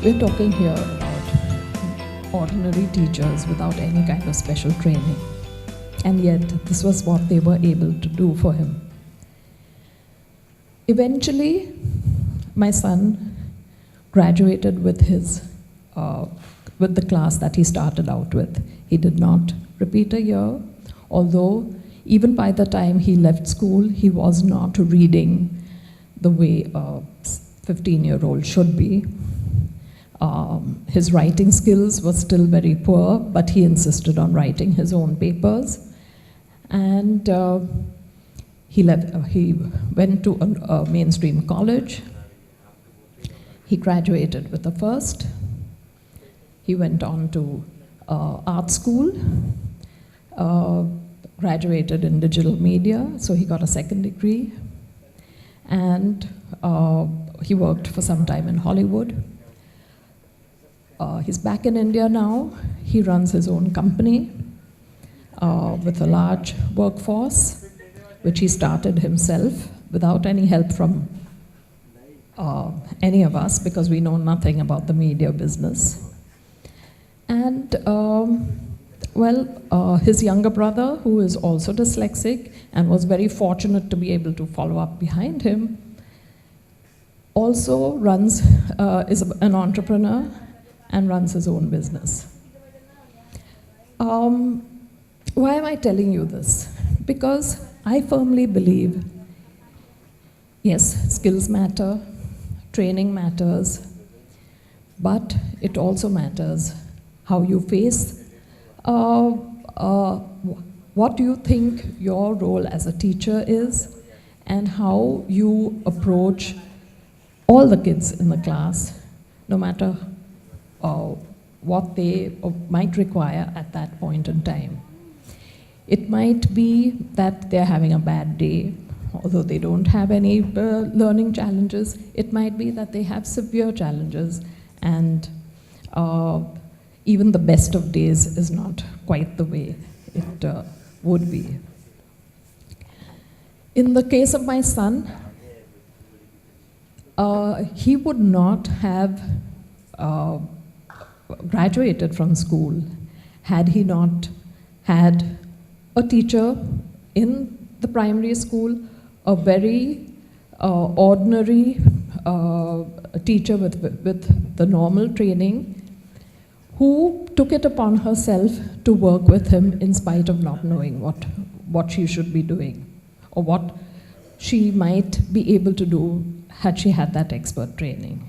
We're talking here about ordinary teachers without any kind of special training. And yet, this was what they were able to do for him. Eventually, my son graduated with with the class that he started out with. He did not repeat a year, although even by the time he left school, he was not reading the way a 15-year-old should be. His writing skills were still very poor, but he insisted on writing his own papers. And he went to a mainstream college. He graduated with a first. He went on to art school, graduated in digital media, so he got a second degree. And he worked for some time in Hollywood. He's back in India now. He runs his own company with a large workforce, which he started himself without any help from any of us, because we know nothing about the media business. And his younger brother, who is also dyslexic and was very fortunate to be able to follow up behind him, also is an entrepreneur and runs his own business. Why am I telling you this? Because I firmly believe, yes, skills matter, training matters, but it also matters how you face, what do you think your role as a teacher is, and how you approach all the kids in the class, no matter what they might require at that point in time. It might be that they're having a bad day, although they don't have any learning challenges. It might be that they have severe challenges, and even the best of days is not quite the way it would be. In the case of my son, he would not have graduated from school had he not had a teacher in the primary school, a very ordinary teacher with the normal training, who took it upon herself to work with him in spite of not knowing what she should be doing or what she might be able to do had she had that expert training.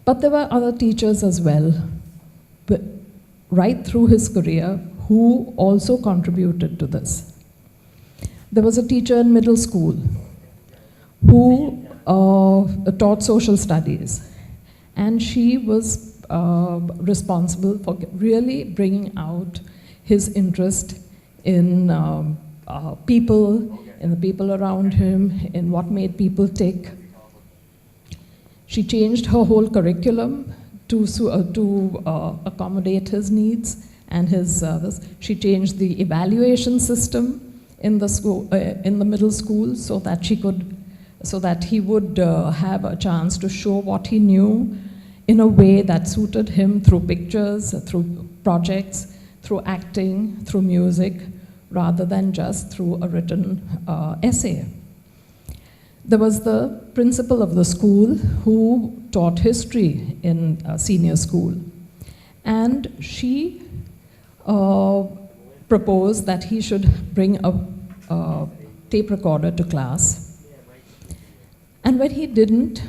But there were other teachers as well, right through his career, who also contributed to this. There was a teacher in middle school who taught social studies, and she was responsible for really bringing out his interest in people, in the people around him, in what made people tick. She changed her whole curriculum to accommodate his needs and his. She changed the evaluation system in the school, in the middle school, so that he would have a chance to show what he knew in a way that suited him, through pictures, through projects, through acting, through music, rather than just through a written essay. There was the principal of the school who taught history in senior school, and she proposed that he should bring a tape recorder to class. And when he didn't,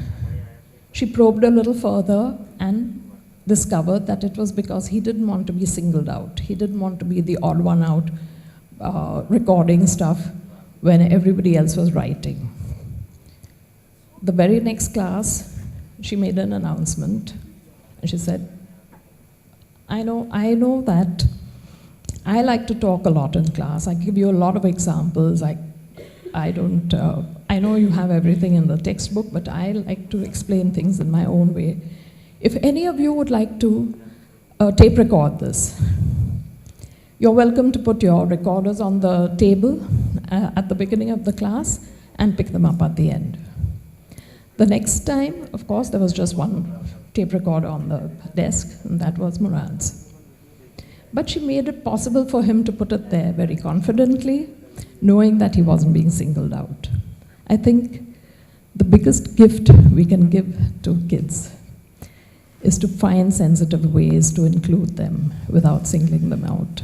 she probed a little further and discovered that it was because he didn't want to be singled out. He didn't want to be the odd one out recording stuff when everybody else was writing. The very next class, she made an announcement, and she said, I know that I like to talk a lot in class. I give you a lot of examples. I know you have everything in the textbook, but I like to explain things in my own way. If any of you would like to tape record this, you're welcome to put your recorders on the table at the beginning of the class and pick them up at the end. The next time, of course, there was just one tape recorder on the desk, and that was Murad's. But she made it possible for him to put it there very confidently, knowing that he wasn't being singled out. I think the biggest gift we can give to kids is to find sensitive ways to include them without singling them out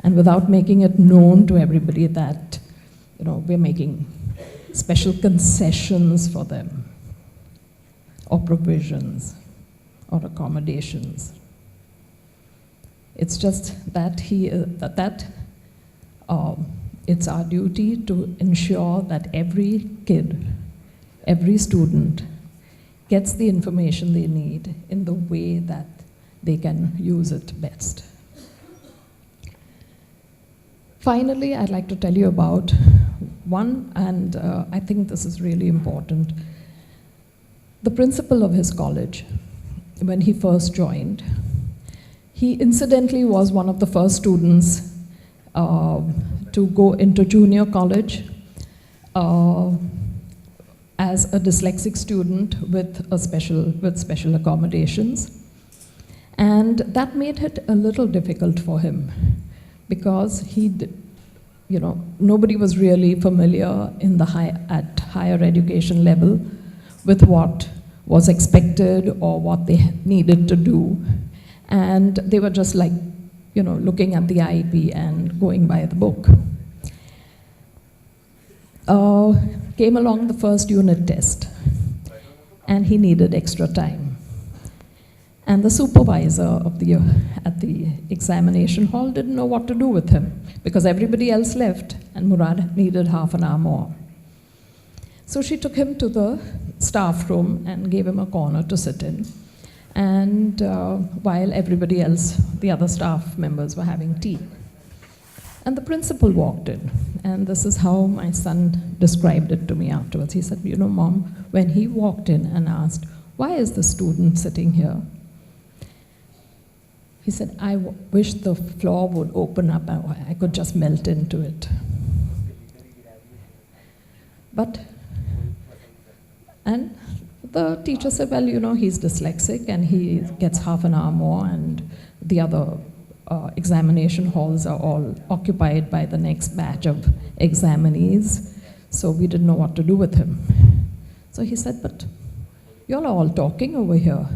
and without making it known to everybody that, we're making special concessions for them or provisions or accommodations. It's just that it's our duty to ensure that every kid, every student gets the information they need in the way that they can use it best. Finally, I'd like to tell you about one, and I think this is really important. The principal of his college, when he first joined, he incidentally was one of the first students to go into junior college as a dyslexic student with special accommodations. And that made it a little difficult for him because nobody was really familiar at higher education level with what was expected or what they needed to do. And they were just like, looking at the IEP and going by the book. Came along the first unit test, and he needed extra time. And the supervisor at the examination hall didn't know what to do with him because everybody else left, and Murad needed half an hour more. So she took him to the staff room and gave him a corner to sit in. And while everybody else, the other staff members, were having tea. And the principal walked in, and this is how my son described it to me afterwards. He said, Mom, when he walked in and asked, why is the student sitting here? He said, I wish the floor would open up and I could just melt into it. And the teacher said, well, he's dyslexic and he gets half an hour more, and the other examination halls are all occupied by the next batch of examinees, so we didn't know what to do with him. So he said, but y'all are all talking over here.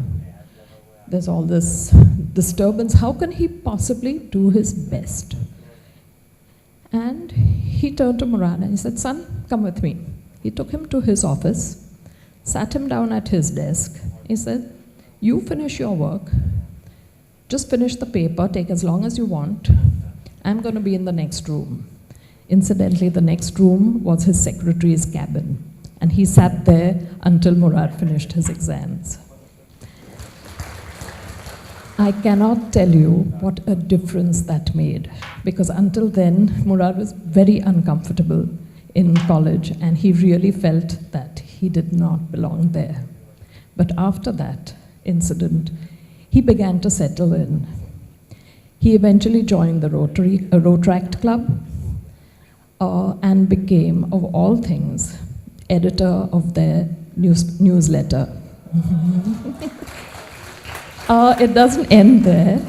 There's all this disturbance. How can he possibly do his best? And he turned to Murad and he said, son, come with me. He took him to his office, sat him down at his desk. He said, you finish your work. Just finish the paper, take as long as you want. I'm going to be in the next room. Incidentally, the next room was his secretary's cabin, and he sat there until Murad finished his exams. I cannot tell you what a difference that made, because until then, Murad was very uncomfortable in college, and he really felt that he did not belong there. But after that incident, he began to settle in. He eventually joined the Rotaract Club and became, of all things, editor of their newsletter. It doesn't end there.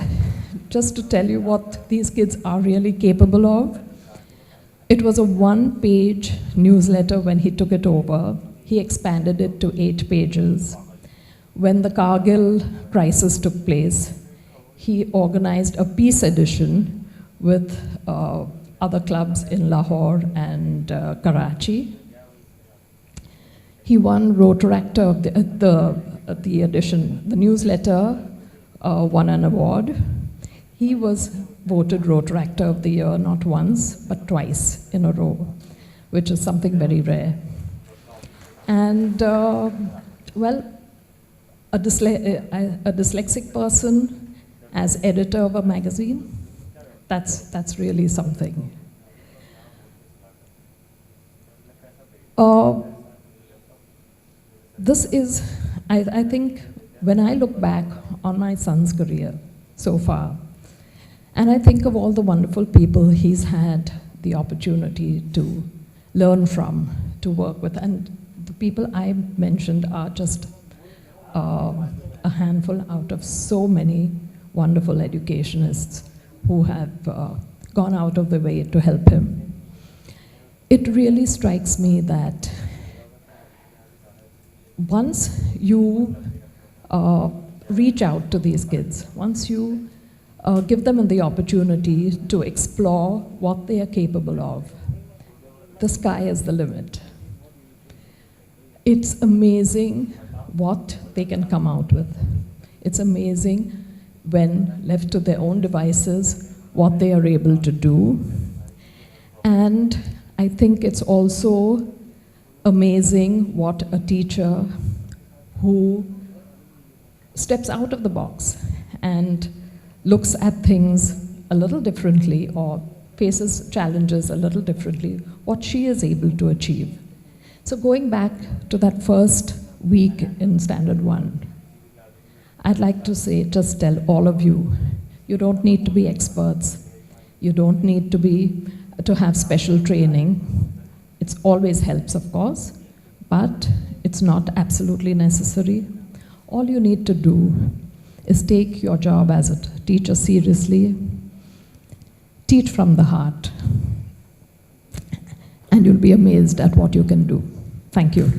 Just to tell you what these kids are really capable of, it was a one-page newsletter when he took it over. He expanded it to 8 pages. When the Kargil crisis took place, he organized a peace edition with other clubs in Lahore and Karachi. He won Rotaractor of the edition. The newsletter won an award. He was voted Rotaractor of the Year not once, but twice in a row, which is something very rare. And, well, a dyslexic person as editor of a magazine, that's really something. This is, I think, when I look back on my son's career so far, and I think of all the wonderful people he's had the opportunity to learn from, to work with, and the people I mentioned are just a handful out of so many wonderful educationists who have gone out of the way to help him. It really strikes me that once you reach out to these kids, once you give them the opportunity to explore what they are capable of, the sky is the limit. It's amazing what they can come out with. It's amazing when left to their own devices what they are able to do. And I think it's also amazing what a teacher who steps out of the box and looks at things a little differently or faces challenges a little differently, what she is able to achieve. So going back to that first week in Standard 1, I'd like to say, just tell all of you, you don't need to be experts. You don't need to have special training. It always helps, of course, but it's not absolutely necessary. All you need to do is take your job as a teacher seriously, teach from the heart, and you'll be amazed at what you can do. Thank you.